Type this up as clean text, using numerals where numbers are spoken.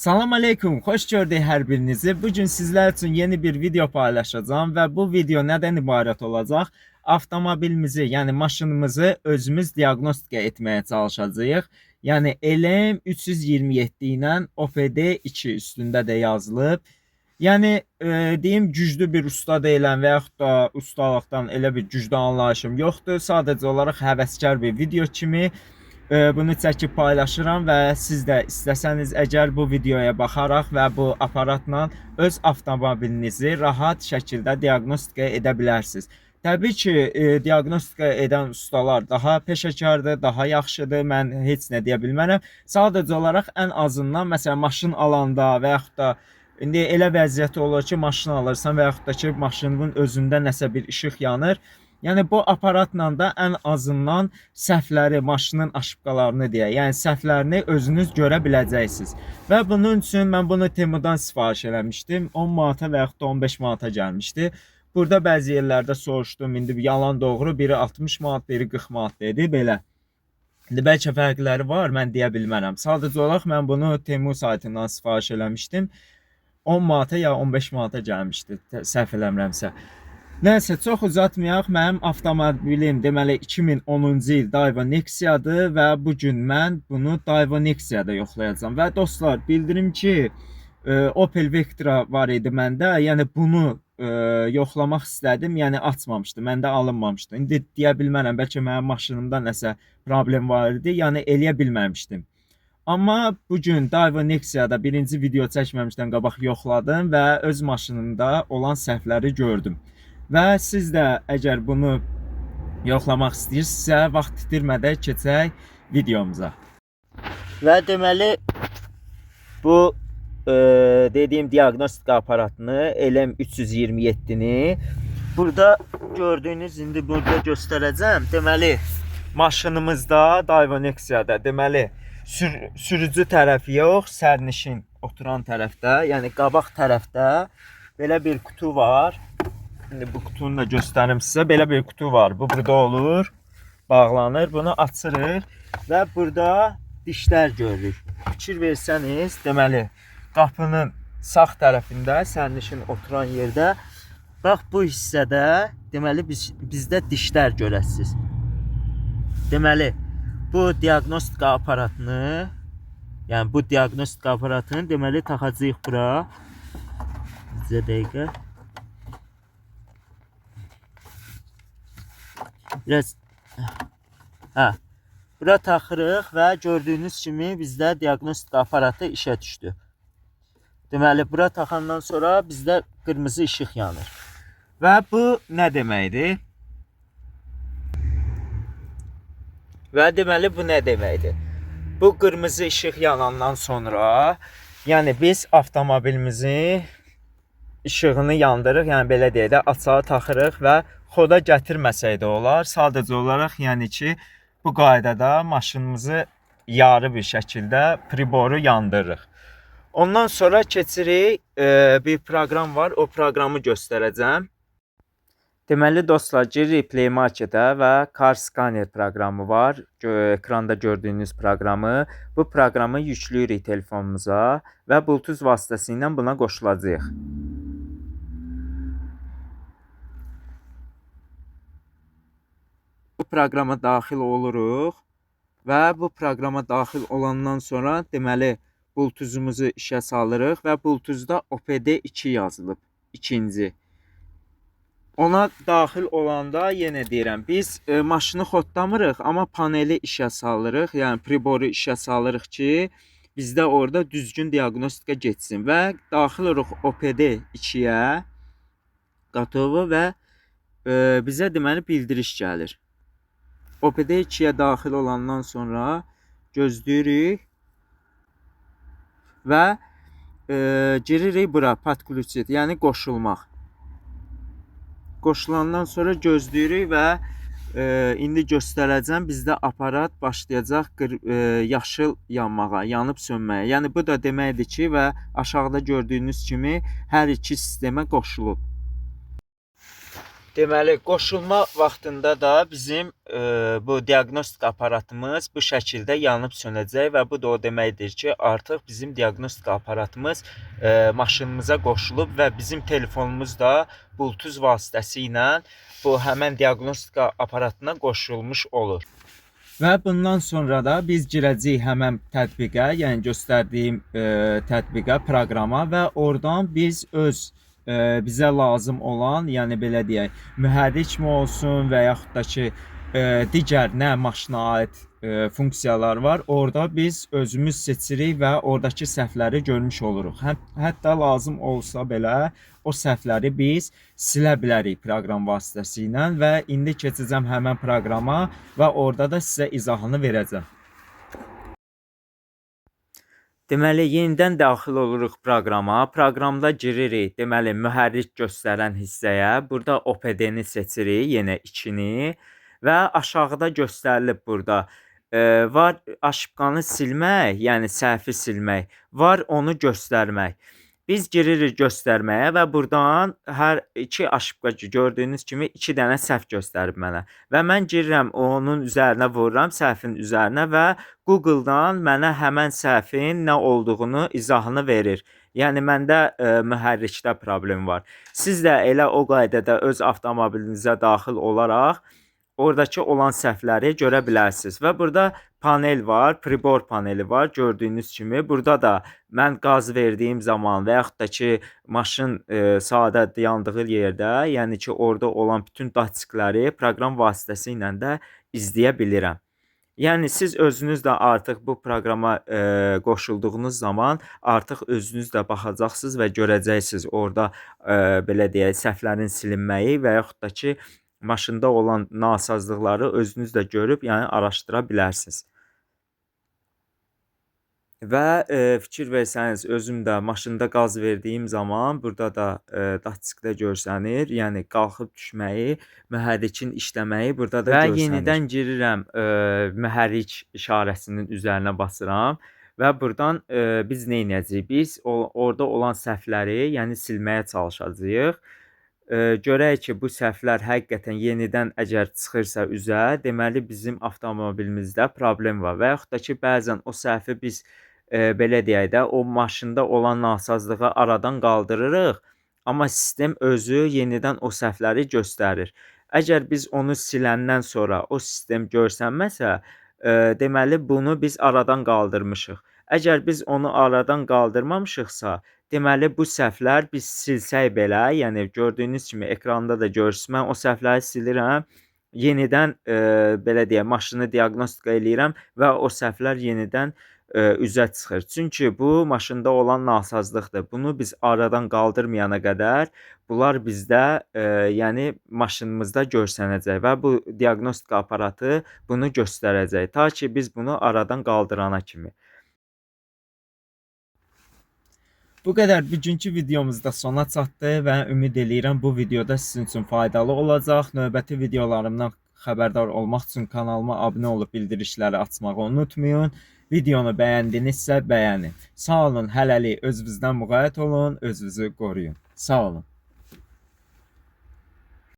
Salam aleykum, xoş gördük hər birinizi. Bugün sizlər üçün yeni bir video paylaşacağım və bu video nədən ibarət olacaq? Avtomobilimizi, yəni maşınımızı özümüz diaqnostika etməyə çalışacağıq. Yəni Elm 327 ilə OPD2 üstündə də yazılıb. Yəni deyim güclü bir usta deyiləm və yaxud da ustalıqdan elə bir güclü anlayışım yoxdur. Sadəcə olaraq həvəskar bir video kimi bunu çəkib paylaşıram və siz də istəsəniz əgər bu videoya baxaraq və bu aparatla öz avtomobilinizi rahat şəkildə diaqnostika edə bilərsiniz. Təbii ki, diaqnostika edən ustalar daha peşəkardır, daha yaxşıdır. Mən heç nə deyə bilmərəm. Sadəcə olaraq ən azından məsələn maşın alanda və yaxud da indi elə vəziyyəti olur ki, maşın alırsan və yaxud da ki, maşının özündə nəsə bir işıq yanır. Yəni bu aparatla da ən azından səhvləri, maşının aşıbqalarını deyə, yəni səhvlərini özünüz görə biləcəksiniz. Və bunun üçün mən bunu Temudan sifariş eləmişdim. 10 manata və yaxud da 15 manata gəlmişdi. Burada bəzi yerlərdə soruşdum, indi yalan doğru, biri 60 manat, biri 40 manat dedi, belə. İndi bəlkə fərqləri var, mən deyə bilmərəm. Sadəcə olaraq mən bunu Temu saytından sifariş eləmişdim. 10 manata ya 15 manata gəlmişdi, səhv eləmirəmsə. Nəysə, çox uzatmayaq, mənim avtomobilim deməli 2010-cu il Daewoo Nexia'dır və bugün mən bunu Daewoo Nexia'da yoxlayacağım. Və dostlar, bildirim ki, Opel Vectra var idi məndə, yəni bunu yoxlamaq istədim, yəni açmamışdı, məndə alınmamışdı. İndi deyə bilmərəm, bəlkə mənim maşınımda nəsə problem var idi, yəni eləyə bilməmişdim. Amma bugün Daewoo Nexia'da birinci video çəkməmişdən qabaq yoxladım və öz maşınımda olan səhvləri gördüm. Və siz də əgər bunu yoxlamaq istəyirsinizsə, vaxt itirmədən keçək videomuza. Və deməli bu dediyim diaqnostika aparatını Elm 327-ni burada gördüyünüz, indi burada göstərəcəm. Deməli maşınımızda Daewoo Nexia'da deməli sürücü tərəfi yox, sərnişin oturan tərəfdə, yəni qabaq tərəfdə belə bir kutu var. Şimdi bu kutunu da göstərim sizə. Belə bir kutu var. Bu burada olur, bağlanır. Bunu açırıq və burada dişlər görürük. Fikir versəniz, deməli qapının sağ tərəfində, sərnişin oturan yerdə, bax bu hissədə deməli bizdə dişlər görəsiniz. Deməli bu diaqnostika aparatını, yəni bu diaqnostika aparatını deməli taxacağıq bura. Bizə dəqiqə. Biraz bura taxırıq və gördüyünüz kimi bizdə diaqnostika aparatı işə düşdü. Deməli bura taxandan sonra bizdə qırmızı işıq yanır. Və bu nə deməkdir? Və deməli bu nə deməkdir? Bu qırmızı işıq yanandan sonra, yəni biz avtomobilimizin işığını yandırıq, yəni belə deyək də açağı taxırıq və xoda gətirməsək də olar. Sadəcə olaraq yəni ki, bu qaydada maşınımızı yarı bir şəkildə priboru yandırırıq. Ondan sonra keçirik, bir proqram var, o proqramı göstərəcəm. Deməli dostlar, giririk Play Marketə və Car Scanner proqramı var. Ekranda gördüyünüz proqramı. Bu proqramı yüklüyürük telefonumuza və Bluetooth vasitəsilə buna qoşulacağıq. Bu proqrama daxil oluruq və bu proqrama daxil olandan sonra deməli Bluetooth'umuzu işə salırıq və Bluetooth'da OPD2 yazılıb, ikinci. Ona daxil olanda yenə deyirəm, biz maşını xodlamırıq, amma paneli işə salırıq, yəni priboru işə salırıq ki, bizdə orada düzgün diaqnostika geçsin və daxil oluruq OPD2-yə qatovu və bizə deməli bildiriş gəlir. OPD2-yə daxil olandan sonra gözləyirik və giririk bura podключить, yəni qoşulmaq. Qoşulandan sonra gözləyirik və indi göstərəcəm, bizdə aparat başlayacaq yaşıl yanmağa, yanıb sönməyə. Yəni bu da deməkdir ki, və aşağıda gördüyünüz kimi hər iki sistemə qoşulub. Deməli, qoşulma vaxtında da bizim bu diaqnostik aparatımız bu şəkildə yanıb sönəcək və bu da o deməkdir ki, artıq bizim diaqnostik aparatımız maşınımıza qoşulub və bizim telefonumuz da Bluetooth vasitəsilə bu həmən diaqnostika aparatına qoşulmuş olur. Və bundan sonra da biz girəcəyik həmən tətbiqə, yəni göstərdiyim tətbiqə, proqrama və oradan biz öz bizə lazım olan, yəni belə deyək, mühərrik mi olsun və yaxud da ki, digər nə maşına aid funksiyalar var. Orada biz özümüz seçirik və oradakı səhvləri görmüş oluruq. Hətta lazım olsa belə o səhvləri biz silə bilərik proqram vasitəsilə və indi keçəcəm həmən proqrama və orada da sizə izahını verəcəm. Deməli, yenidən daxil oluruq proqrama. Proqramda giririk, deməli, mühərrik göstərən hissəyə. Burada OPD-ni seçirik, yenə 2-ni və aşağıda göstərilib burada. Var aşıbqanı silmək, yəni səhvi silmək, var onu göstərmək. Biz giririk göstərməyə və buradan hər iki aşıbqa gördüyünüz kimi 2 dənə səhv göstərib mənə. Və mən girirəm onun üzərinə vururam, səhvin üzərinə və Google-dan mənə həmən səhvin nə olduğunu, izahını verir. Yəni məndə mühərrikdə problem var. Siz də elə o qaydada öz avtomobilinizə daxil olaraq oradakı olan səhvləri görə bilərsiniz. Və burada panel var, pribor paneli var. Gördüyünüz kimi burada da mən qaz verdiyim zaman və yaxud da ki, maşın sadə dayandığı yerdə, yəni ki, orada olan bütün datikləri proqram vasitəsilə də izləyə bilirəm. Yəni siz özünüz də artıq bu proqrama qoşulduğunuz zaman artıq özünüz də baxacaqsınız və görəcəksiniz orada belə deyək, səhvlərin silinməyi və yaxud da ki, maşında olan nasazlıqları özünüz də görüb, yəni araşdıra bilərsiniz. Və fikir versəniz, özüm də maşında qaz verdiyim zaman burada da datikdə görsənir, yəni qalxıb düşməyi, mühərrikin işləməyi burada da görsənir. Və yenidən girirəm mühərrik işarəsinin üzərinə basıram və buradan biz nə edəcəyik? Biz orada olan səhvləri, yəni silməyə çalışacağıq. Görək ki, bu səhvlər həqiqətən yenidən əgər çıxırsa üzə, deməli bizim avtomobilimizdə problem var. Və yaxud da ki, bəzən o səhvi biz belə deyək də, o maşında olan nasazlığı aradan qaldırırıq, amma sistem özü yenidən o səhvləri göstərir. Əgər biz onu siləndən sonra o sistem görsənməsə, deməli bunu biz aradan qaldırmışıq. Əgər biz onu aradan qaldırmamışıqsa, deməli bu səhvlər biz silsək belə, yəni gördüyünüz kimi ekranda da görürsünüz, mən o səhvləri silirəm, yenidən belə deyək, maşını diaqnostika eləyirəm və o səhvlər yenidən üzə çıxır. Çünki bu maşında olan nasazlıqdır. Bunu biz aradan qaldırmayana qədər bunlar bizdə yəni maşınımızda görsənəcək və bu diaqnostika aparatı bunu göstərəcək. Ta ki biz bunu aradan qaldırana kimi. Bu qədər bugünkü videomuzda sona çatdı və ümid eləyirəm bu videoda sizin üçün faydalı olacaq. Növbəti videolarımdan xəbərdar olmaq üçün kanalıma abunə olub bildirişləri açmağı unutmayın. Videonu bəyəndinizsə bəyənin. Sağ olun, hələlik özünüzdən müğayət olun, özünüzü qoruyun. Sağ olun.